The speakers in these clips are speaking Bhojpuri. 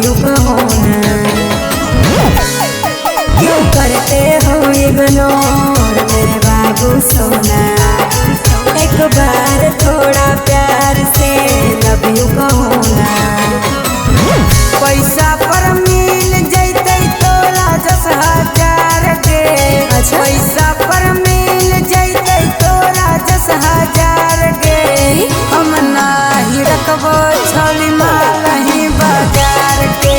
यू कहो ना। क्यों करते हो इग्नोर मेरे बाबू सोना, एक बार थोड़ा प्यार से लव यू कहो ना। पैसा पर मिल जैते तोरा 10,000 के, पैसा पर मिल जैते तोरा 10,000 के। हम नाही रखबो छौली मालही बाजार के,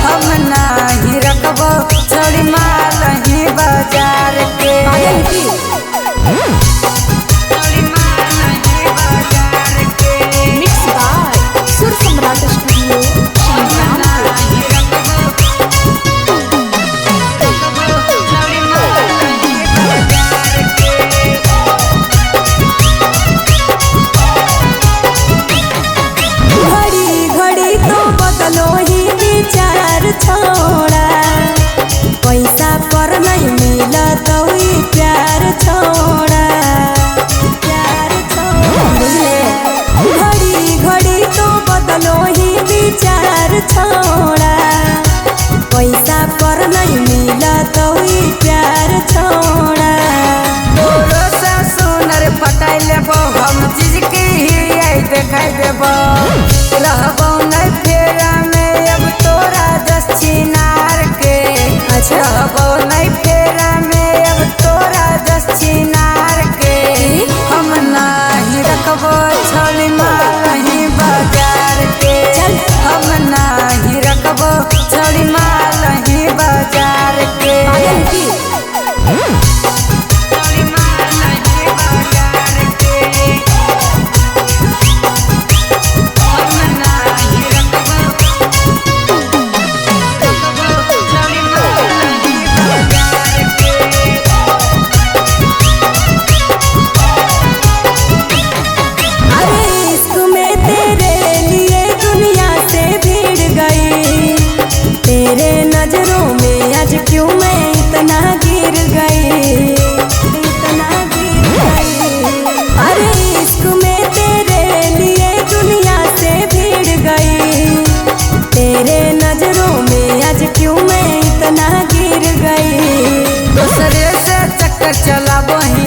हम नाही रखबो छौली मालही बाजार के। छोड़ा पैसा पर नहीं मिला तो प्यार छोड़ा, प्यार छोड़ा बुझले। घड़ी घड़ी तो बदलो ही विचार छोड़ा, पैसा पर नहीं मिला तो प्यार छोड़ा। तोरो से सुनर पटाई लेबो हम चीज की ही देखाई देबो, रहबो नहीं फेरा में अब तोरा 10 छिनार के। रहबो नहीं फेरा में अब तोरा 10 छिनार के। हम नाही रखबो छौली मालही बाजार के, हम नाही रखबो छौली मालही बाजार के। क्यों मैं इतना गिर गई, इतना गिर गई। अरे इश्क में तेरे लिए दुनिया से भीड़ गई, तेरे नजरों में आज क्यों मैं इतना गिर गई। दूसरे से चक्कर चला वही